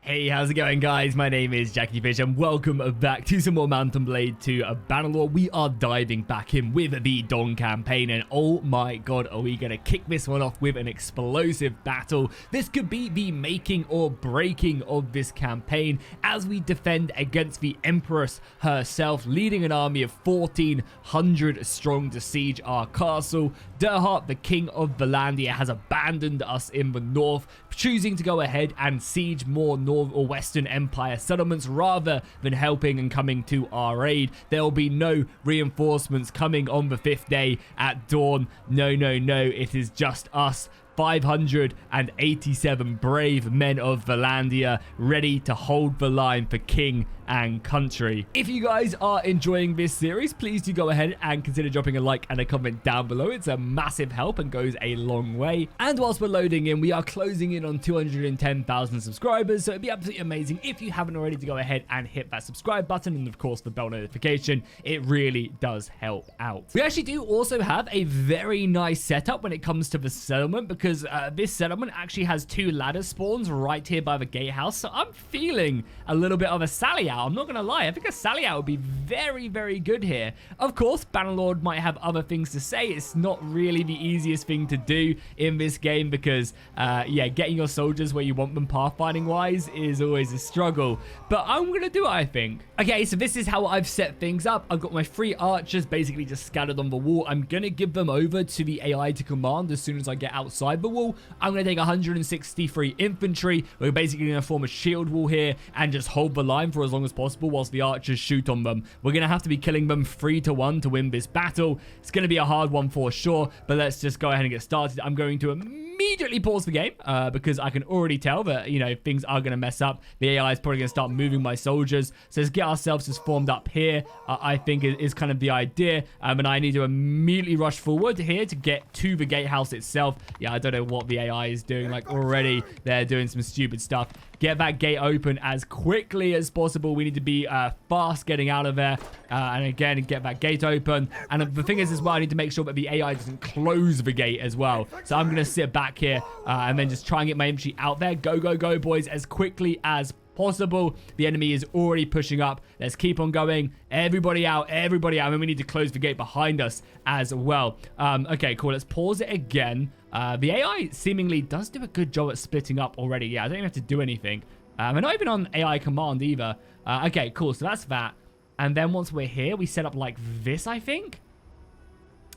Hey, how's it going, guys? My name is Jackie Fish and welcome back to some more Mountain Blade 2 Bannerlord. We are diving back in with the Dawn campaign, and oh my god, are we going to kick this one off with an explosive battle. This could be the making or breaking of this campaign as we defend against the Empress herself, leading an army of 1,400 strong to siege our castle. Derhart, the king of Valandia, has abandoned us in the north, choosing to go ahead and siege more North or Western Empire settlements rather than helping and coming to our aid. There will be no reinforcements coming on the 5th day at dawn. No, it is just us. 587 brave men of Valandia ready to hold the line for king and country. If you guys are enjoying this series, please do go ahead and consider dropping a like and a comment down below. It's a massive help and goes a long way. And whilst we're loading in, we are closing in on 210,000 subscribers, so it'd be absolutely amazing if you haven't already to go ahead and hit that subscribe button and of course the bell notification. It really does help out. We actually do also have a very nice setup when it comes to the settlement, because this settlement actually has 2 ladder spawns right here by the gatehouse, so I'm feeling a little bit of a sally out. I'm not gonna lie, I think a sally out would be very good here. Of course, Bannerlord might have other things to say. It's not really the easiest thing to do in this game because yeah, getting your soldiers where you want them pathfinding wise is always a struggle, but I'm gonna do it, I think. Okay, so this is how I've set things up. I've got my 3 archers basically just scattered on the wall. I'm gonna give them over to the AI to command as soon as I get outside the wall. I'm going to take 163 infantry. We're basically going to form a shield wall here and just hold the line for as long as possible whilst the archers shoot on them. We're going to have to be killing them 3-1 to win this battle. It's going to be a hard one for sure, but let's just go ahead and get started. I'm going to immediately pause the game because I can already tell that, you know, things are going to mess up. The AI is probably going to start moving my soldiers. So let's get ourselves just formed up here. I think is kind of the idea. And I need to immediately rush forward here to get to the gatehouse itself. Yeah, I don't know what the AI is doing. Like, already they're doing some stupid stuff. Get that gate open as quickly as possible. We need to be fast getting out of there. And again, get that gate open. And the thing is as well, I need to make sure that the AI doesn't close the gate as well. So I'm going to sit back here and then just try and get my infantry out there. Go, boys, as quickly as possible. The enemy is already pushing up. Let's keep on going. Everybody out. And then we need to close the gate behind us as well. Okay, cool. Let's pause it again. The AI seemingly does do a good job at splitting up already. Yeah, I don't even have to do anything. We're not even on AI command either. Okay, cool. So that's that. And then once we're here, we set up like this, I think.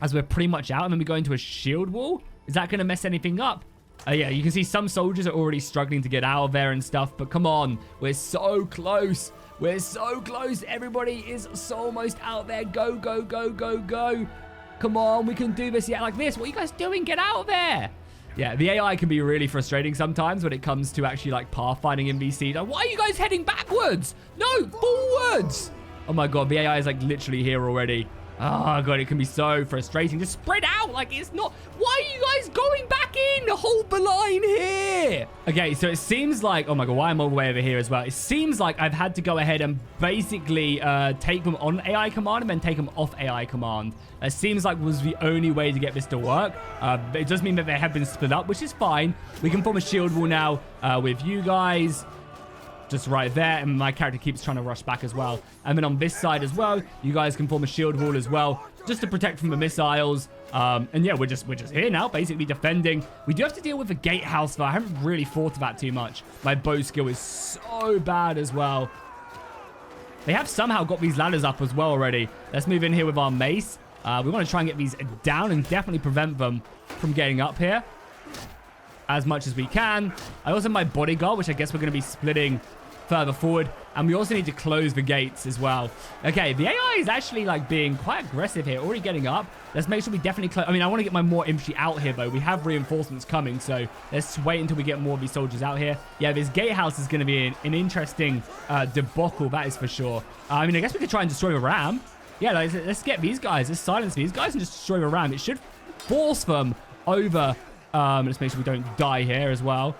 As we're pretty much out. And then we go into a shield wall. Is that going to mess anything up? Yeah, you can see some soldiers are already struggling to get out of there and stuff. But come on. We're so close. We're so close. Everybody is so almost out there. Go. Come on, we can do this. Yeah, like this. What are you guys doing? Get out of there. Yeah, the AI can be really frustrating sometimes when it comes to actually like pathfinding in VC. Like, why are you guys heading backwards? No, forwards. Oh my god, the AI is like literally here already. Oh god, it can be so frustrating. Just spread out. Like, it's not. Why are you guys going back in? Hold the line here. Okay, so it seems like, oh my god, why am I all the way over here as well? It seems like I've had to go ahead and basically take them on AI command and then take them off AI command. It seems like was the only way to get this to work. It does mean that they have been split up, which is fine. We can form a shield wall now with you guys. Just right there, and my character keeps trying to rush back as well. And then on this side as well, you guys can form a shield wall as well, just to protect from the missiles. And yeah, we're just here now, basically defending. We do have to deal with the gatehouse though. I haven't really thought about too much. My bow skill is so bad as well. They have somehow got these ladders up as well already. Let's move in here with our mace. We want to try and get these down and definitely prevent them from getting up here as much as we can. I also have my bodyguard, which I guess we're going to be splitting further forward, and we also need to close the gates as well. Okay, the AI is actually like being quite aggressive here, already getting up. Let's make sure we definitely close. I mean, I want to get my more infantry out here though. We have reinforcements coming, so let's wait until we get more of these soldiers out here. Yeah, this gatehouse is going to be an interesting debacle, that is for sure. I mean, I guess we could try and destroy the ram. Yeah, let's get these guys. Let's silence these guys and just destroy the ram. It should force them over. Let's make sure we don't die here as well.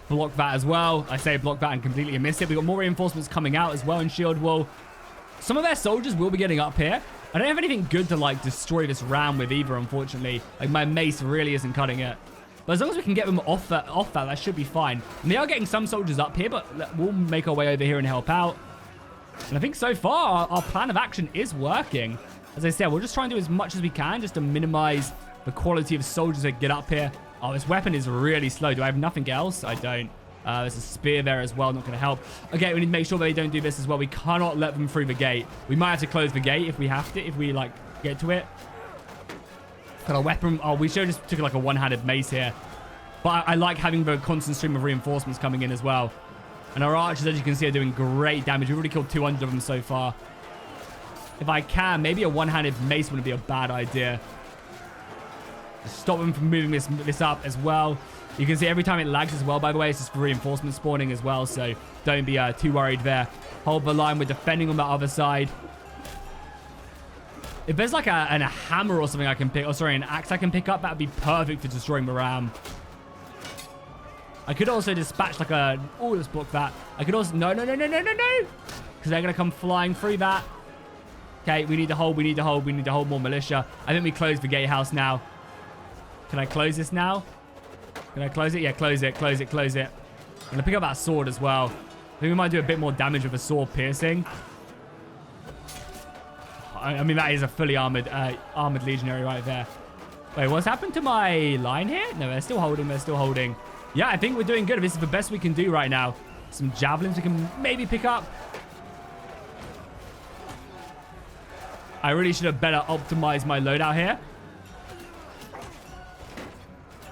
Block that as well. I say block that and completely miss it. We've got more reinforcements coming out as well in shield wall. Some of their soldiers will be getting up here. I don't have anything good to like destroy this ram with either, unfortunately. Like, my mace really isn't cutting it. But as long as we can get them off that should be fine. And they are getting some soldiers up here, but we'll make our way over here and help out. And I think so far, our plan of action is working. As I said, we'll just try and do as much as we can just to minimize the quality of soldiers that get up here. Oh, this weapon is really slow. Do I have nothing else? I don't. There's a spear there as well. Not going to help. Okay, we need to make sure they don't do this as well. We cannot let them through the gate. We might have to close the gate if we have to, if we, like, get to it. Got a weapon. Oh, we should have just took, like, a one-handed mace here. But I like having the constant stream of reinforcements coming in as well. And our archers, as you can see, are doing great damage. We've already killed 200 of them so far. If I can, maybe a one-handed mace wouldn't be a bad idea. Stop them from moving this up as well. You can see every time it lags as well, by the way. It's just reinforcement spawning as well, so don't be too worried there. Hold the line. We're defending on the other side. If there's like a hammer or something I can pick, an axe I can pick up, that would be perfect for destroying the ram. I could also dispatch like a... Oh, let's block that. I could also... No. Because they're going to come flying through that. Okay, we need to hold. We need to hold more militia. I think we close the gatehouse now. Can I close this now? Can I close it? Yeah, close it. I'm going to pick up that sword as well. I think we might do a bit more damage with a sword piercing. I mean, that is a fully armored legionary right there. Wait, what's happened to my line here? No, they're still holding. Yeah, I think we're doing good. This is the best we can do right now. Some javelins we can maybe pick up. I really should have better optimized my loadout here.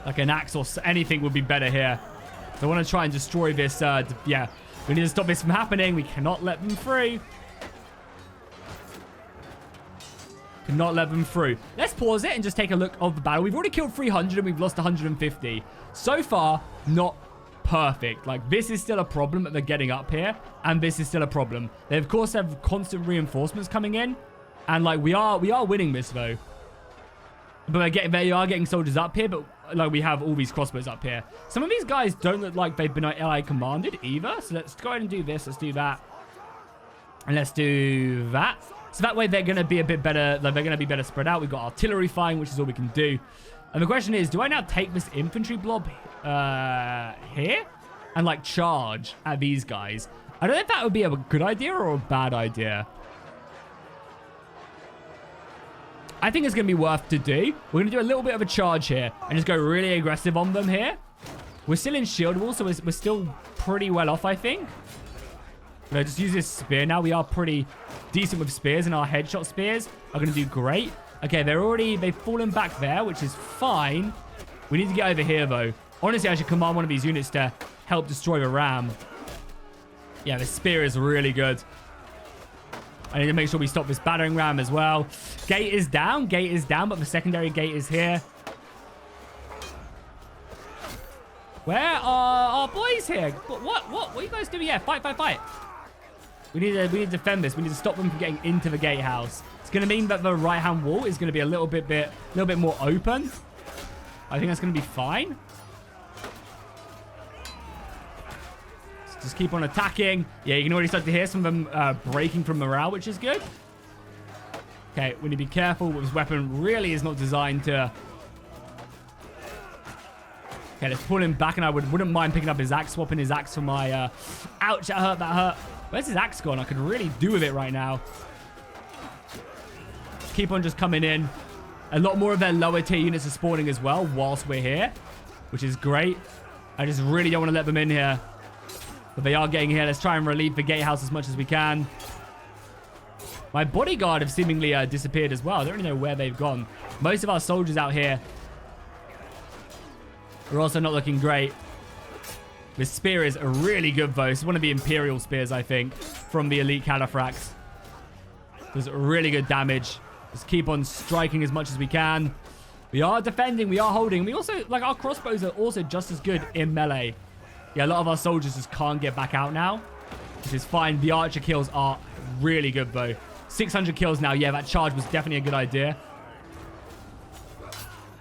Like an axe or anything would be better here. So I want to try and destroy this. Yeah, we need to stop this from happening. We cannot let them through. Cannot let them through. Let's pause it and just take a look of the battle. We've already killed 300 and we've lost 150. So far, not perfect. Like, this is still a problem that they're getting up here. And this is still a problem. They, of course, have constant reinforcements coming in. And, like, we are winning this, though. But they are getting soldiers up here, but like we have all these crossbows up here. Some of these guys don't look like they've been LI commanded either. So let's go ahead and do this. Let's do that. And let's do that. So that way they're going to be a bit better. Like, they're going to be better spread out. We've got artillery firing, which is all we can do. And the question is, do I now take this infantry blob here and like charge at these guys? I don't know if that would be a good idea or a bad idea. I think it's going to be worth to do. We're going to do a little bit of a charge here and just go really aggressive on them here. We're still in shield wall, so we're still pretty well off, I think. But just use this spear now. We are pretty decent with spears, and our headshot spears are going to do great. Okay, they've fallen back there, which is fine. We need to get over here, though. Honestly, I should command one of these units to help destroy the ram. Yeah, the spear is really good. I need to make sure we stop this battering ram as well. Gate is down, but the secondary gate is here. Where are our boys here? What are you guys doing? Yeah, fight. We need to defend this. We need to stop them from getting into the gatehouse. It's going to mean that the right-hand wall is going to be a little bit more open. I think that's going to be fine. Just keep on attacking. Yeah, you can already start to hear some of them breaking from morale, which is good. Okay, we need to be careful. This weapon really is not designed to... Okay, let's pull him back, and I wouldn't mind picking up his axe, swapping his axe for my... Ouch, that hurt. Where's his axe gone? I could really do with it right now. Keep on just coming in. A lot more of their lower tier units are spawning as well whilst we're here, which is great. I just really don't want to let them in here. But they are getting here. Let's try and relieve the gatehouse as much as we can. My bodyguard have seemingly disappeared as well. I don't really know where they've gone. Most of our soldiers out here are also not looking great. This spear is really good, though. It's one of the Imperial spears, I think, from the Elite Califrax. Does really good damage. Just keep on striking as much as we can. We are defending. We are holding. We also, like, our crossbows are also just as good in melee. Yeah, a lot of our soldiers just can't get back out now, which is fine. The archer kills are really good, though. 600 kills now. Yeah, that charge was definitely a good idea.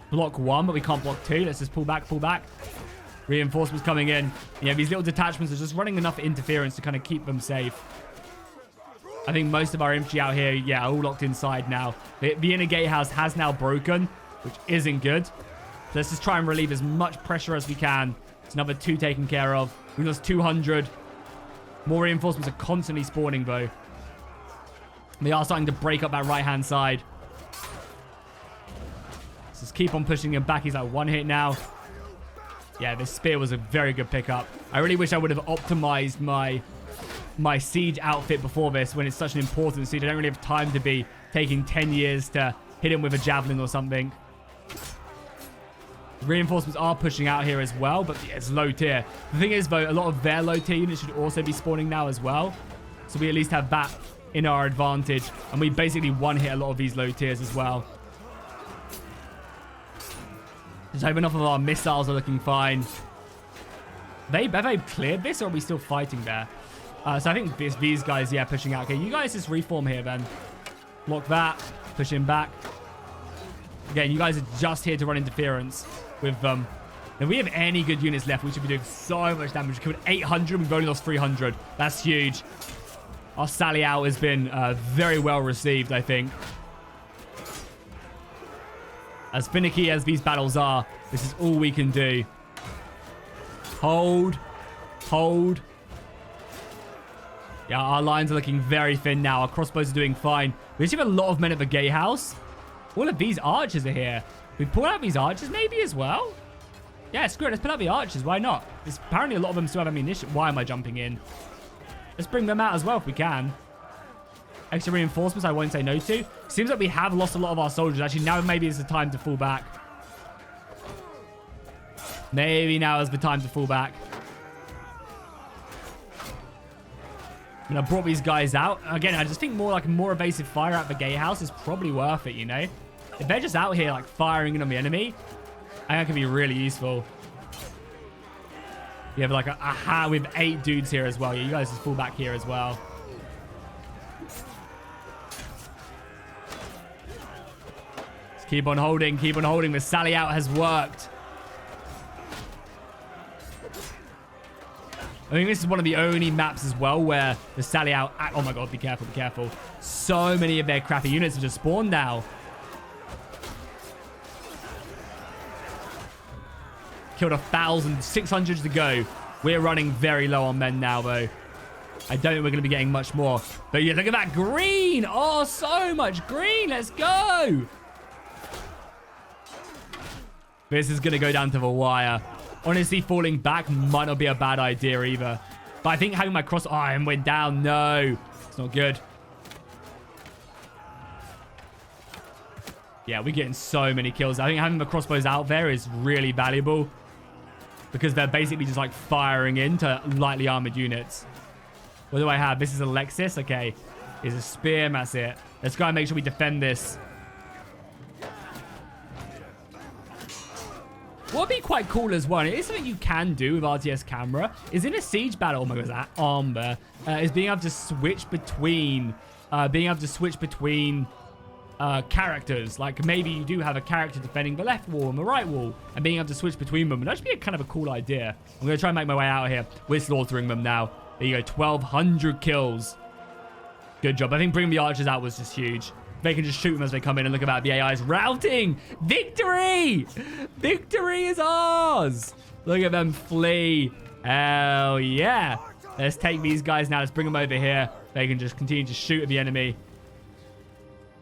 Block 1, but we can't block 2. Let's just pull back. Reinforcements coming in. Yeah, these little detachments are just running enough interference to kind of keep them safe. I think most of our infantry out here, yeah, are all locked inside now. The inner gatehouse has now broken, which isn't good. So let's just try and relieve as much pressure as we can. It's another 2 taken care of. We lost 200. More reinforcements are constantly spawning, though. They are starting to break up that right-hand side. Let's just keep on pushing him back. He's like 1 hit now. Yeah, this spear was a very good pickup. I really wish I would have optimized my siege outfit before this when it's such an important siege. I don't really have time to be taking 10 years to hit him with a javelin or something. Reinforcements are pushing out here as well, but yeah, it's low tier. The thing is, though, a lot of their low tier units should also be spawning now as well. So we at least have that in our advantage. And we basically one-hit a lot of these low tiers as well. Just hope enough of our missiles are looking fine. Have they cleared this, or are we still fighting there? So I think these guys, yeah, pushing out. Okay, you guys just reform here, then. Block that. Push him back. Again, you guys are just here to run interference with them. If we have any good units left, we should be doing so much damage. We killed 800. We've only lost 300. That's huge. Our sally out has been very well received, I think. As finicky as these battles are, this is all we can do. Hold. Hold. Yeah, our lines are looking very thin now. Our crossbows are doing fine. We actually have a lot of men at the gatehouse. All of these archers are here. We pull out these archers maybe as well? Yeah, screw it. Let's pull out the archers. Why not? There's apparently a lot of them still have ammunition. Why am I jumping in? Let's bring them out as well if we can. Extra reinforcements I won't say no to. Seems like we have lost a lot of our soldiers. Actually, now maybe is the time to fall back. Maybe now is the time to fall back. And I brought these guys out. Again, I just think more evasive fire at the gatehouse is probably worth it, you know? If they're just out here, like, firing in on the enemy, I think that could be really useful. You have, like, with 8 dudes here as well. Yeah, you guys just fall back here as well. Just keep on holding. Keep on holding. The sally out has worked. I think this is one of the only maps as well where the sally out... Oh my god, be careful, be careful. So many of their crappy units have just spawned now. Killed 1,000, 600 to go. We're running very low on men now, though. I don't think we're going to be getting much more. But yeah, look at that green. Oh, so much green. Let's go. This is going to go down to the wire. Honestly, falling back might not be a bad idea either. But I think having my cross iron went down. No, it's not good. Yeah, we're getting so many kills. I think having the crossbows out there is really valuable. Because they're basically just like firing into lightly armored units. What do I have? This is Alexis. Okay. Here's a spear and that's it. Let's go and make sure we defend this. What would be quite cool as well, and it is something you can do with RTS camera, is in a siege battle, oh my god, that armor, is being able to switch between, characters. Like maybe you do have a character defending the left wall and the right wall, and being able to switch between them. And that should be a kind of a cool idea. I'm going to try and make my way out here. We're slaughtering them now. There you go, 1,200 kills. Good job. I think bringing the archers out was just huge. They can just shoot them as they come in, and look at that. The AI's routing. Victory! Victory is ours. Look at them flee. Hell yeah. Let's take these guys now. Let's bring them over here. They can just continue to shoot at the enemy.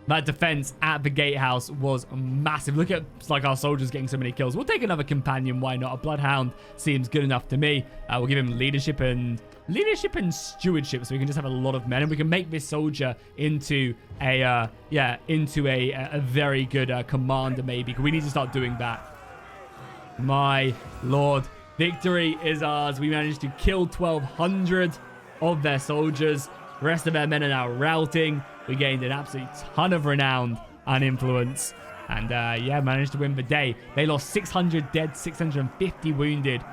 That defense at the gatehouse was massive. Look at like our soldiers getting so many kills. We'll take another companion. Why not? A bloodhound seems good enough to me. We'll give him leadership and stewardship, so we can just have a lot of men, and we can make this soldier into a very good commander. Maybe we need to start doing that. My lord, victory is ours. We managed to kill 1,200 of their soldiers. The rest of their men are now routing. We gained an absolute ton of renown and influence. And yeah, managed to win the day. They lost 600 dead, 650 wounded.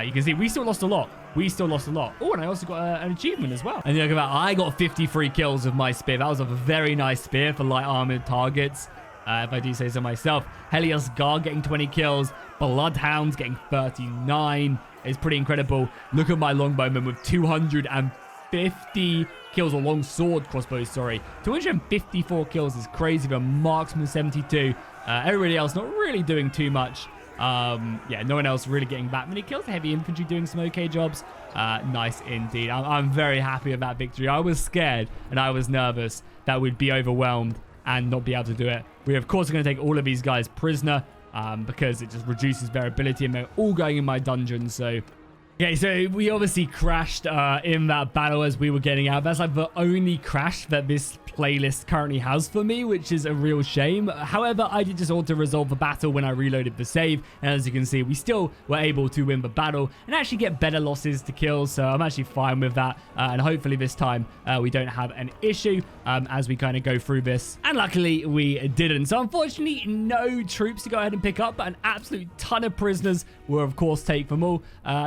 You can see we still lost a lot. We still lost a lot. Oh, and I also got an achievement as well. And look at that. I got 53 kills with my spear. That was a very nice spear for light armored targets. If I do say so myself. Helios Guard getting 20 kills. Bloodhounds getting 39. It's pretty incredible. Look at my longbowman with 250 kills, or long sword crossbows, sorry. 254 kills is crazy. The marksman 72. Everybody else not really doing too much. Yeah, no one else really getting that many kills. The heavy infantry doing some okay jobs. Nice indeed. I'm very happy with that victory. I was scared and I was nervous that we'd be overwhelmed and not be able to do it. We, of course, are going to take all of these guys prisoner because it just reduces their ability, and they're all going in my dungeon, so... Okay, so we obviously crashed in that battle as we were getting out. That's like the only crash that this playlist currently has for me, which is a real shame. However, I did just auto-resolve the battle when I reloaded the save, and as you can see, we still were able to win the battle and actually get better losses to kills, so I'm actually fine with that, and hopefully this time we don't have an issue as we kind of go through this. And luckily, we didn't. So unfortunately, no troops to go ahead and pick up, but an absolute ton of prisoners were, of course, take them all.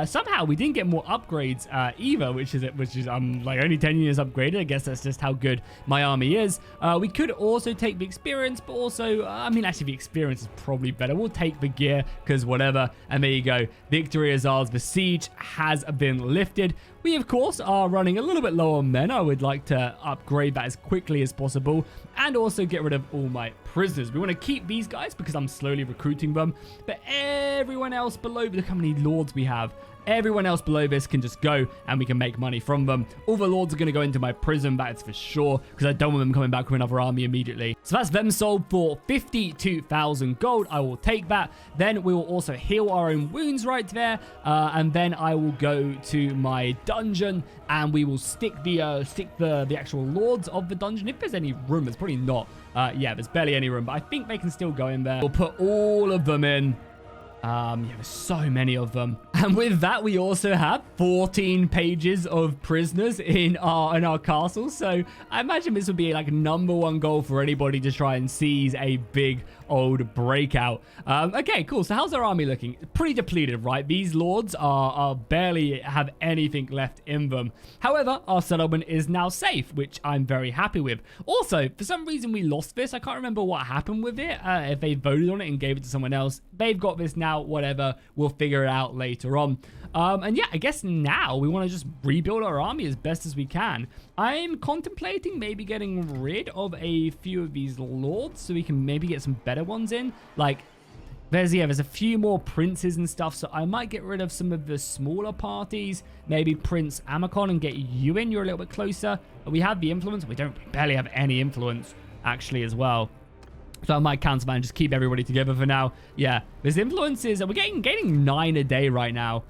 Somehow, we didn't get more upgrades either, which is like only 10 units upgraded. I guess that's just how good my army is. We could also take the experience, but also, I mean, actually the experience is probably better. We'll take the gear because whatever. And there you go. Victory is ours. The siege has been lifted. We, of course, are running a little bit low on men. I would like to upgrade that as quickly as possible and also get rid of all my prisoners. We want to keep these guys because I'm slowly recruiting them. But everyone else below, look how many lords we have. Everyone else below this can just go and we can make money from them. All the lords are going to go into my prison, that's for sure, because I don't want them coming back with another army immediately. So that's them sold for 52,000 gold. I will take that. Then we will also heal our own wounds right there. And then I will go to my dungeon and we will stick the actual lords of the dungeon. If there's any room, there's probably not. Yeah, there's barely any room, but I think they can still go in there. We'll put all of them in. Yeah, there's so many of them. And with that, we also have 14 pages of prisoners in our castle. So I imagine this would be like #1 goal for anybody to try and seize a big old breakout. Okay, cool. So how's our army looking? Pretty depleted, right? These lords are barely have anything left in them. However, our settlement is now safe, which I'm very happy with. Also, for some reason, we lost this. I can't remember what happened with it. If they voted on it and gave it to someone else, they've got this now. Whatever, we'll figure it out later on. And yeah, I guess now we want to just rebuild our army as best as we can. I'm contemplating maybe getting rid of a few of these lords so we can maybe get some better ones in. Like, there's a few more princes and stuff, so I might get rid of some of the smaller parties. Maybe Prince Amacon and get you in. You're a little bit closer. We have the influence. We barely have any influence, actually, as well. So I might counterman and just keep everybody together for now. Yeah, this influence is... We're gaining 9 a day right now,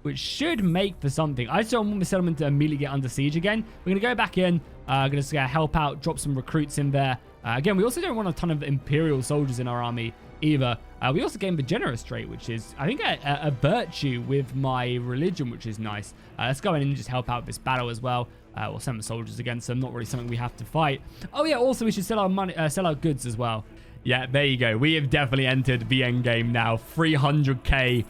which should make for something. I just don't want the settlement to immediately get under siege again. We're going to go back in. Going to just help out, drop some recruits in there. Again, we also don't want a ton of Imperial soldiers in our army either. We also gained the generous trait, which is, I think, a virtue with my religion, which is nice. Let's go in and just help out this battle as well. We'll send the soldiers against them. Not really something we have to fight. Oh yeah, also we should sell our money, sell our goods as well. Yeah, there you go. We have definitely entered the end game now. 300k.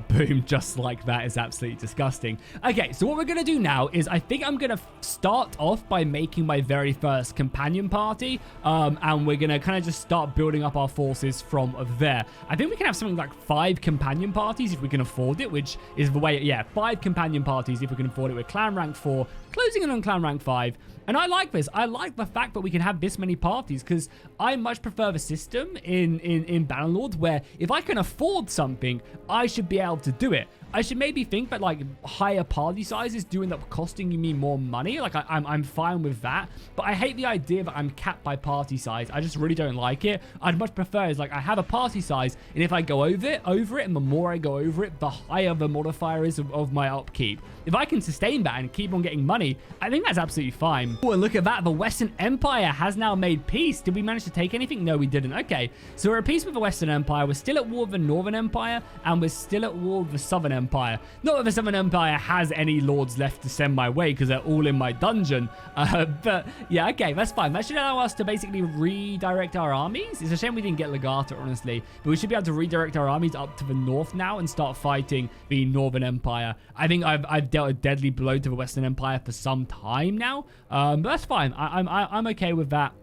Boom, just like that. Is absolutely disgusting. Okay, so what we're going to do now is I think I'm going to start off by making my very first companion party. And we're going to kind of just start building up our forces from there. I think we can have something like 5 companion parties if we can afford it, which is the way, yeah, 5 companion parties if we can afford it. We're clan rank 4, closing in on clan rank 5. And I like this. I like the fact that we can have this many parties because I much prefer the system in bannerlord where if I can afford something, I should be able to do it. I should maybe think that like higher party sizes do end up costing me more money. Like I'm fine with that, but I hate the idea that I'm capped by party size. I just really don't like it. I'd much prefer is like I have a party size, and if I go over it, and the more I go over it, the higher the modifier is of my upkeep. If I can sustain that and keep on getting money, I think that's absolutely fine. Oh, and look at that. The Western Empire has now made peace. Did we manage to take anything? No, we didn't. Okay, so we're at peace with the Western Empire. We're still at war with the Northern Empire, and we're still at war with the Southern Empire. Not that the Southern Empire has any lords left to send my way because they're all in my dungeon. But yeah, okay, that's fine. That should allow us to basically redirect our armies. It's a shame we didn't get Legata, honestly. But we should be able to redirect our armies up to the north now and start fighting the Northern Empire. I think I've dealt a deadly blow to the Western Empire for some time now. But that's fine. I'm okay with that.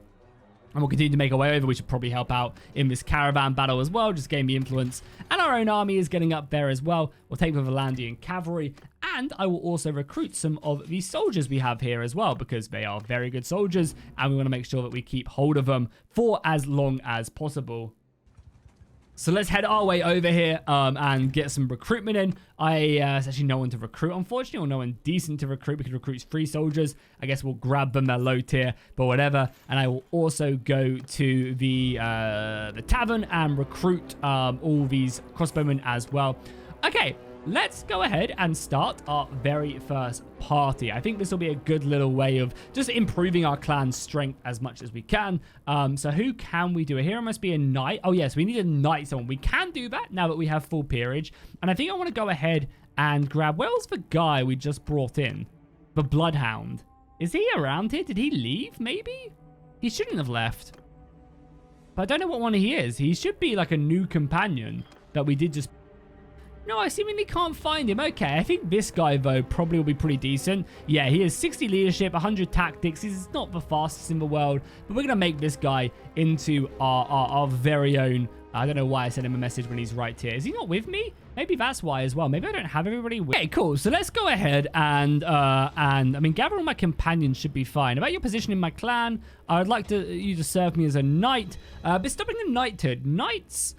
And we'll continue to make our way over. We should probably help out in this caravan battle as well. Just gain the influence. And our own army is getting up there as well. We'll take the Valandian cavalry. And I will also recruit some of the soldiers we have here as well. Because they are very good soldiers. And we want to make sure that we keep hold of them for as long as possible. So let's head our way over here and get some recruitment in. There's actually no one to recruit, unfortunately, or no one decent to recruit. We could recruit 3 soldiers. I guess we'll grab them. They're low tier, but whatever. And I will also go to the tavern and recruit all these crossbowmen as well. Okay. Let's go ahead and start our very first party. I think this will be a good little way of just improving our clan's strength as much as we can. So who can we do? A hero must be a knight. Oh, yes, we need a knight someone. We can do that now that we have full peerage. And I think I want to go ahead and grab... Where was the guy we just brought in? The Bloodhound. Is he around here? Did he leave, maybe? He shouldn't have left. But I don't know what one he is. He should be like a new companion that we did just... No, I seemingly can't find him. Okay, I think this guy, though, probably will be pretty decent. Yeah, he has 60 leadership, 100 tactics. He's not the fastest in the world, but we're going to make this guy into our very own... I don't know why I sent him a message when he's right here. Is he not with me? Maybe that's why as well. Maybe I don't have everybody with... Okay, cool. So let's go ahead and I mean, gather all my companions should be fine. About your position in my clan, I would like you to serve me as a knight. Bestowing the knighthood. Knights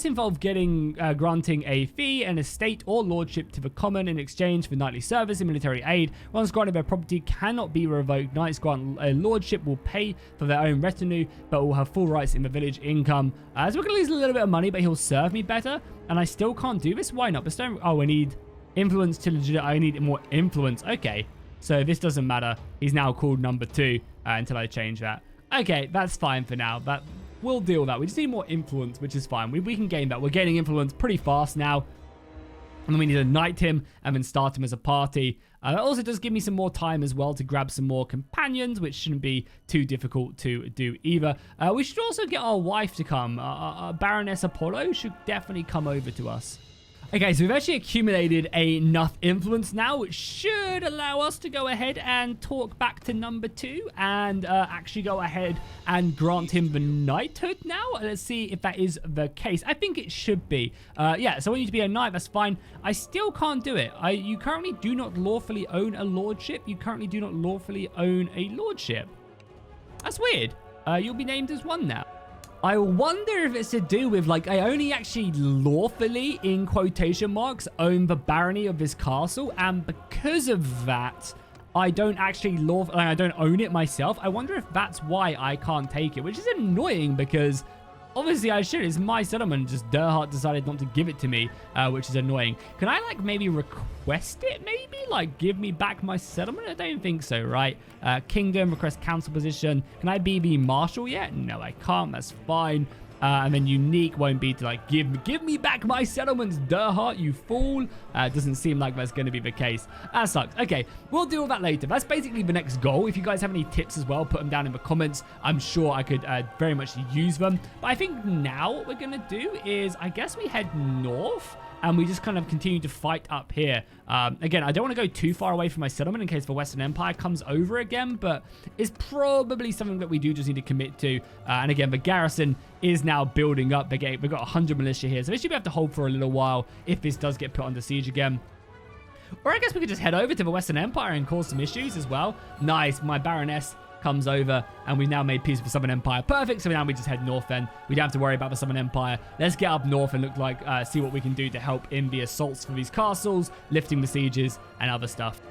involve granting a fee, an estate, or lordship to the common in exchange for knightly service and military aid. Once granted, their property cannot be revoked. Knights grant a lordship will pay for their own retinue, but will have full rights in the village income. So we're going to lose a little bit of money, but he'll serve me better. And I still can't do this? Why not? Bestow... Oh, I need influence to legit... I need more influence. Okay. So this doesn't matter. He's now called number 2 until I change that. Okay, that's fine for now. We'll deal with that. We just need more influence, which is fine. We can gain that. We're gaining influence pretty fast now. And then we need to knight him and then start him as a party. That also does give me some more time as well to grab some more companions, which shouldn't be too difficult to do either. We should also get our wife to come. Baroness Apollo should definitely come over to us. Okay, so we've actually accumulated enough influence now, which should allow us to go ahead and talk back to number 2 and actually go ahead and grant him the knighthood now. Let's see if that is the case. I think it should be. Yeah, so I want you to be a knight. That's fine. I still can't do it. You currently do not lawfully own a lordship. You currently do not lawfully own a lordship. That's weird. You'll be named as one now. I wonder if it's to do with, like, I only actually lawfully, in quotation marks, own the barony of this castle, and because of that, I don't actually I don't own it myself. I wonder if that's why I can't take it, which is annoying because obviously I should. It's my settlement. Just Derhart decided not to give it to me, which is annoying. Can I, like, maybe request it? Maybe, like, give me back my settlement? I don't think so, right? Kingdom, request council position. Can I be the marshal yet? No, I can't. That's fine. And then unique won't be to, like, give me back my settlements, Derhart, you fool. Doesn't seem like that's going to be the case. That sucks. Okay, we'll deal with that later. That's basically the next goal. If you guys have any tips as well, put them down in the comments. I'm sure I could very much use them. But I think now what we're going to do is, I guess we head north. And we just kind of continue to fight up here. Again, I don't want to go too far away from my settlement in case the Western Empire comes over again, but it's probably something that we do just need to commit to. And again, the garrison is now building up. We've got 100 militia here, so this should be able to hold for a little while if this does get put under siege again. Or I guess we could just head over to the Western Empire and cause some issues as well. Nice, my Baroness comes over, and we've now made peace with the Southern Empire. Perfect. So now we just head north then. We don't have to worry about the Southern Empire. Let's get up north and see what we can do to help in the assaults for these castles, lifting the sieges, and other stuff.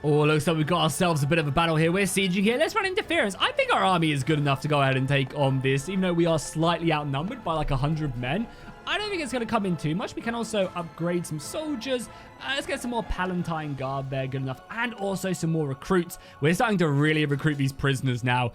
Oh, looks like we've got ourselves a bit of a battle here. We're sieging here. Let's run interference. I think our army is good enough to go ahead and take on this, even though we are slightly outnumbered by like 100 men. I don't think it's going to come in too much. We can also upgrade some soldiers. Let's get some more Palatine Guard there, good enough. And also some more recruits. We're starting to really recruit these prisoners now.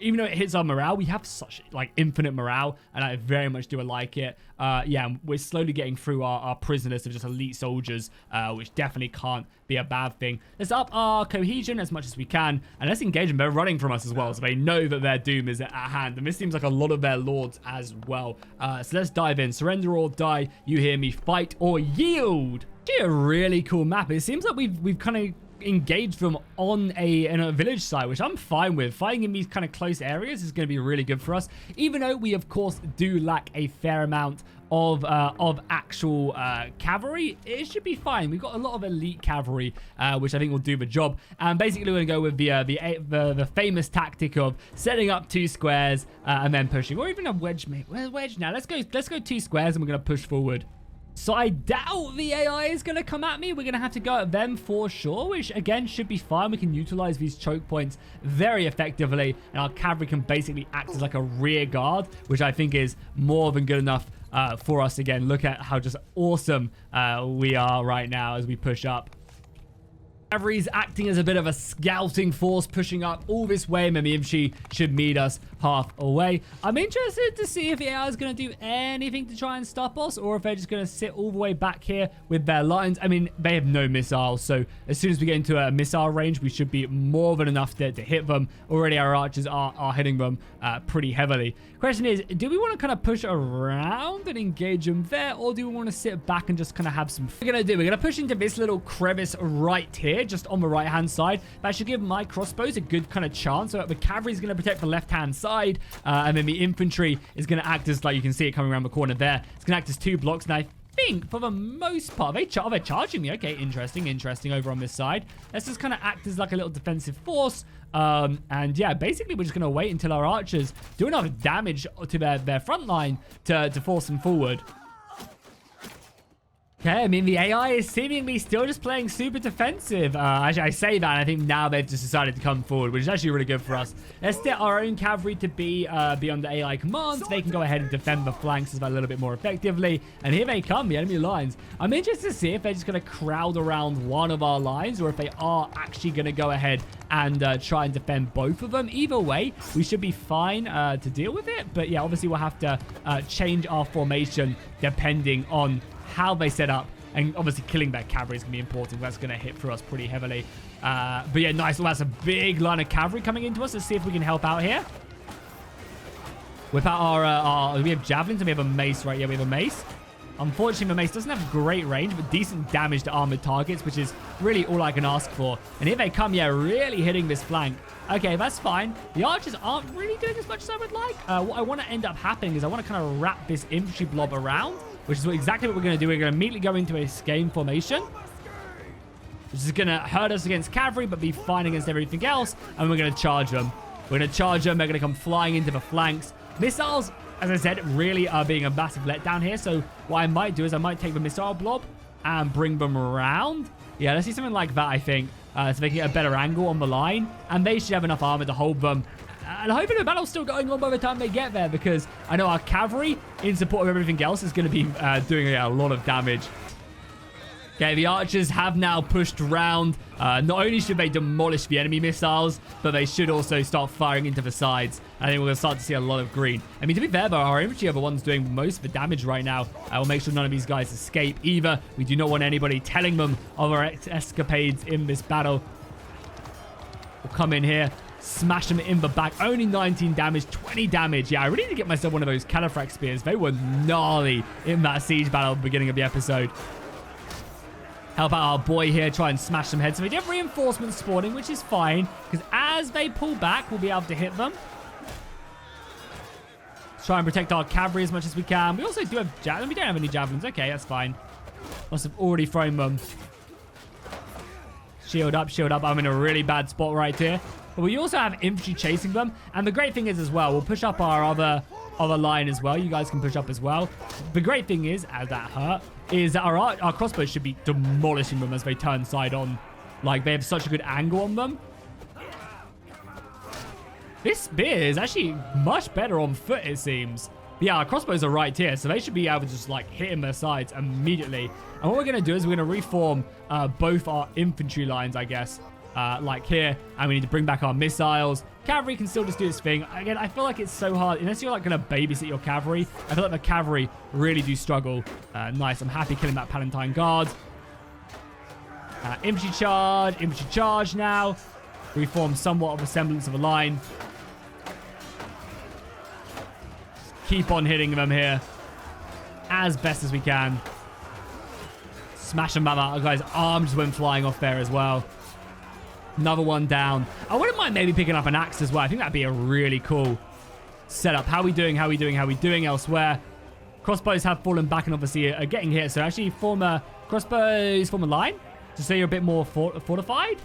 Even though it hits our morale, we have such like infinite morale. And I very much do like it. Yeah, we're slowly getting through our prisoners of just elite soldiers, which definitely can't be a bad thing. Let's up our cohesion as much as we can. And let's engage them. They're running from us as well. So they know that their doom is at hand. And this seems like a lot of their lords as well. So let's dive in. Surrender or die. You hear me. Fight or yield. Actually a really cool map. It seems like we've kind of engaged them in a village site, which I'm fine with. Fighting in these kind of close areas is going to be really good for us, even though we of course do lack a fair amount of actual cavalry, it should be fine. We've got a lot of elite cavalry, which I think will do the job. And basically, we're going to go with the famous tactic of setting up 2 squares and then pushing, or even a wedge. Wedge now. Let's go 2 squares, and we're going to push forward. So I doubt the AI is going to come at me. We're going to have to go at them for sure, which again should be fine. We can utilize these choke points very effectively, and our cavalry can basically act as like a rear guard, which I think is more than good enough for us. Again, look at how just awesome we are right now as we push up. Cavalry's acting as a bit of a scouting force, pushing up all this way, and then the infantry should meet us halfway. I'm interested to see if the AI is going to do anything to try and stop us, or if they're just going to sit all the way back here with their lines. I mean, they have no missiles, so as soon as we get into a missile range, we should be more than enough to hit them. Already our archers are hitting them pretty heavily. Question is, do we want to kind of push around and engage them there, or do we want to sit back and just kind of have some fun? We're going to push into this little crevice right here, just on the right hand side. That should give my crossbows a good kind of chance. So the cavalry is going to protect the left hand side, and then the infantry is going to act as, like you can see it coming around the corner there, it's going to act as 2 blocks. And I think for the most part they're charging me. Okay, interesting over on this side. Let's just kind of act as like a little defensive force, and yeah, basically we're just going to wait until our archers do enough damage to their front line to force them forward. Okay, I mean, the AI is seemingly still just playing super defensive. Actually, I say that, and I think now they've just decided to come forward, which is actually really good for us. Let's get our own cavalry to be under AI commands. They can go ahead and defend the flanks a little bit more effectively. And here they come, the enemy lines. I'm interested to see if they're just going to crowd around one of our lines, or if they are actually going to go ahead and try and defend both of them. Either way, we should be fine to deal with it. But yeah, obviously we'll have to change our formation depending on how they set up, and obviously killing that cavalry is going to be important. That's going to hit for us pretty heavily. But yeah, nice. Well, that's a big line of cavalry coming into us. Let's see if we can help out here. Whip out our we have javelins and we have a mace, right? Yeah, we have a mace. Unfortunately, the mace doesn't have great range, but decent damage to armored targets, which is really all I can ask for. And here they come, yeah, really hitting this flank. Okay, that's fine. The archers aren't really doing as much as I would like. What I want to end up happening is I want to kind of wrap this infantry blob around, which is exactly what we're going to do. We're going to immediately go into a scheme formation, which is going to hurt us against cavalry, but be fine against everything else. And we're going to charge them. We're going to charge them. They're going to come flying into the flanks. Missiles, as I said, really are being a massive letdown here. So what I might do is I might take the missile blob and bring them around. Yeah, let's see something like that, I think. So they can get a better angle on the line. And they should have enough armor to hold them. And hoping the battle's still going on by the time they get there, because I know our cavalry, in support of everything else, is going to be doing a lot of damage. Okay, the archers have now pushed around. Not only should they demolish the enemy missiles, but they should also start firing into the sides. I think we're going to start to see a lot of green. I mean, to be fair, though, our infantry are the ones doing most of the damage right now. I will make sure none of these guys escape either. We do not want anybody telling them of our escapades in this battle. We'll come in here, smash them in the back. Only 19 damage, 20 damage. Yeah, I really need to get myself one of those Califrax spears. They were gnarly in that siege battle at the beginning of the episode. Help out our boy here, try and smash some heads. So we do have reinforcements spawning, which is fine, because as they pull back, we'll be able to hit them. Let's try and protect our cavalry as much as we can. We also do have javelins. We don't have any javelins. Okay, that's fine. Must have already thrown them. Shield up, shield up. I'm in a really bad spot right here. But we also have infantry chasing them. And the great thing is as well, we'll push up our other line as well. You guys can push up as well. The great thing is, as that hurt, is that our crossbows should be demolishing them as they turn side on. Like, they have such a good angle on them. This spear is actually much better on foot, it seems. But yeah, our crossbows are right here, so they should be able to just, like, hit in their sides immediately. And what we're going to do is we're going to reform both our infantry lines, I guess. Like here, and we need to bring back our missiles. Cavalry can still just do its thing. Again, I feel like it's so hard. Unless you're like going to babysit your cavalry, I feel like the cavalry really do struggle. Nice. I'm happy killing that Palatine guard. Infantry charge now. Reform somewhat of a semblance of a line. Keep on hitting them here as best as we can. Smash them out. Guys, arms went flying off there as well. Another one down. I wouldn't mind maybe picking up an axe as well. I think that'd be a really cool setup. How we doing elsewhere? Crossbows have fallen back and obviously are getting hit. So actually crossbows form a line. Just so you're a bit more fortified.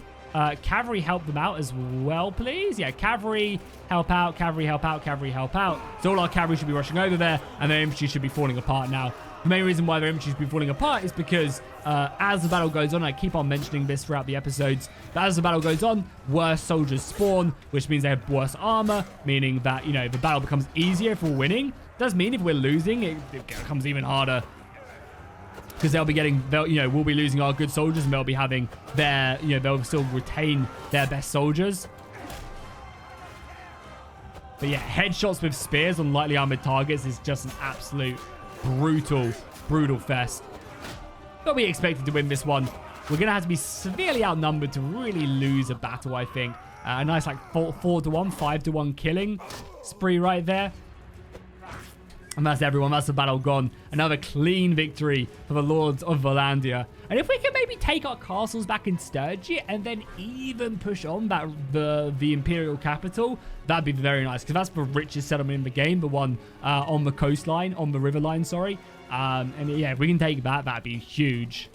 Cavalry help them out as well, please. Yeah, cavalry help out, cavalry help out, cavalry help out. So all our cavalry should be rushing over there, and their infantry should be falling apart now. The main reason why their infantry should be falling apart is because as the battle goes on, I keep on mentioning this throughout the episodes, but as the battle goes on, worse soldiers spawn, which means they have worse armor, meaning that, you know, the battle becomes easier if we're winning. Does mean if we're losing, it becomes even harder. Because we'll be losing our good soldiers, and they'll be having their, they'll still retain their best soldiers. But yeah, headshots with spears on lightly armored targets is just an absolute brutal fest. But we expected to win this one. We're going to have to be severely outnumbered to really lose a battle, I think. A nice, like, 4-1, 5-1 killing spree right there. And that's everyone. That's the battle gone. Another clean victory for the Lords of Valandia. And if we can maybe take our castles back in Sturgia and then even push on the Imperial capital, that'd be very nice. Because that's the richest settlement in the game. The one on the coastline, on the river line, sorry. And yeah, if we can take that, that'd be huge.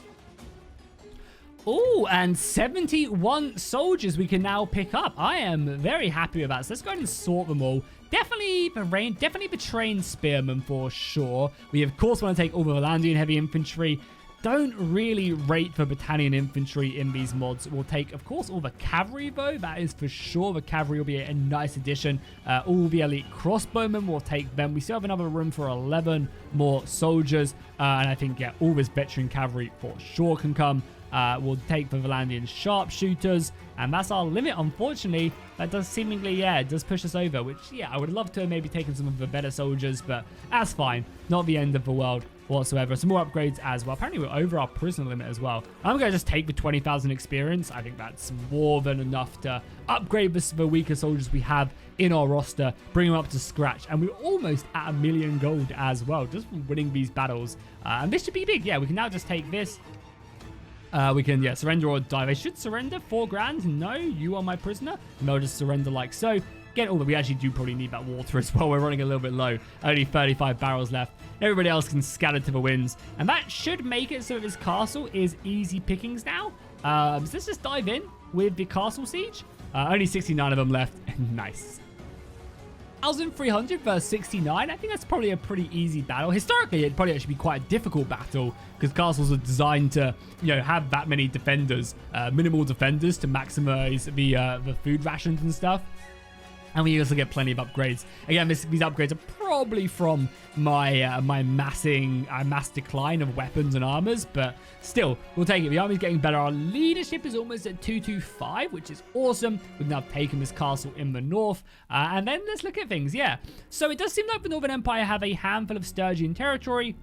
Oh, and 71 soldiers we can now pick up. I am very happy with that. So let's go ahead and sort them all. Definitely the trained spearmen for sure. We of course want to take all the Valandian heavy infantry. Don't really rate for battalion infantry in these mods. We'll take, of course, all the cavalry though. That is for sure. The cavalry will be a nice addition. All the elite crossbowmen, we'll take them. We still have another room for 11 more soldiers. And I think, yeah, all this veteran cavalry for sure can come. We'll take the Valandian sharpshooters, and that's our limit, unfortunately. That does seemingly, yeah, it does push us over, which, yeah, I would love to have maybe taken some of the better soldiers, but that's fine. Not the end of the world whatsoever. Some more upgrades as well. Apparently, we're over our prisoner limit as well. I'm going to just take the 20,000 experience. I think that's more than enough to upgrade the weaker soldiers we have in our roster, bring them up to scratch, and we're almost at 1 million gold as well, just from winning these battles. And this should be big. Yeah, we can now just take this. We can, yeah, surrender or die. They should surrender. 4 grand. No, you are my prisoner. And they'll just surrender like so. Get all that. We actually do probably need that water as well. We're running a little bit low. Only 35 barrels left. Everybody else can scatter to the winds. And that should make it so that this castle is easy pickings now. So let's just dive in with the castle siege. Only 69 of them left. Nice. 1,300 versus 69. I think that's probably a pretty easy battle. Historically, it'd probably actually be quite a difficult battle because castles are designed to, have that many defenders, minimal defenders to maximize the food rations and stuff. And we also get plenty of upgrades. Again, these upgrades are probably from my my mass decline of weapons and armors, but still, we'll take it. The army's getting better. Our leadership is almost at 225, which is awesome. We've now taken this castle in the north. And then let's look at things, yeah. So it does seem like the Northern Empire have a handful of Sturgian territory.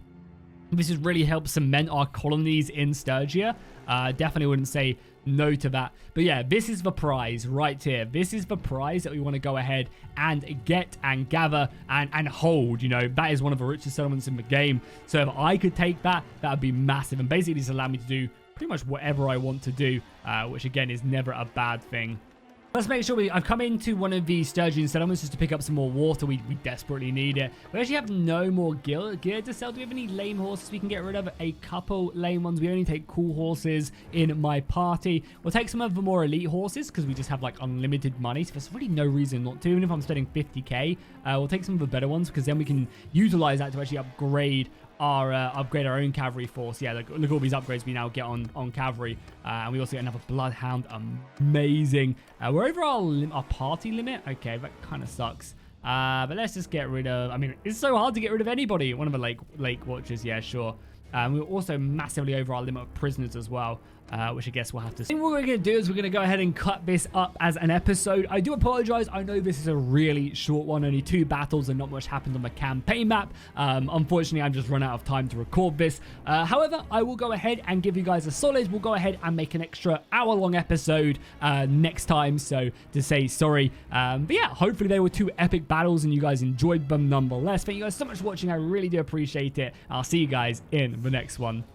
This has really helped cement our colonies in Sturgia. Definitely wouldn't say no to that. But yeah, this is the prize right here. This is the prize that we want to go ahead and get and gather and hold. That is one of the richest settlements in the game. So if I could take that, that would be massive. And basically just allow me to do pretty much whatever I want to do, which again is never a bad thing. Let's make sure I've come into one of the Sturgian settlements just to pick up some more water. We desperately need it. We actually have no more gear to sell. Do we have any lame horses we can get rid of? A couple lame ones. We only take cool horses in my party. We'll take some of the more elite horses because we just have like unlimited money. So there's really no reason not to. Even if I'm spending 50k, we'll take some of the better ones because then we can utilize that to actually upgrade our own cavalry force. Yeah, look at all these upgrades we now get on cavalry. And we also get another bloodhound. Amazing. We're over our party limit. Okay, that kind of sucks. But let's just get rid of, I mean, it's so hard to get rid of anybody. One of the lake watchers, yeah, sure. We're also massively over our limit of prisoners as well. Which I guess we'll have to see. What we're going to do is we're going to go ahead and cut this up as an episode. I do apologize. I know this is a really short one. Only 2 battles and not much happened on the campaign map. Unfortunately, I've just run out of time to record this. However, I will go ahead and give you guys a solid. We'll go ahead and make an extra hour-long episode next time. So to say sorry. But yeah, hopefully they were 2 epic battles and you guys enjoyed them nonetheless. Thank you guys so much for watching. I really do appreciate it. I'll see you guys in the next one.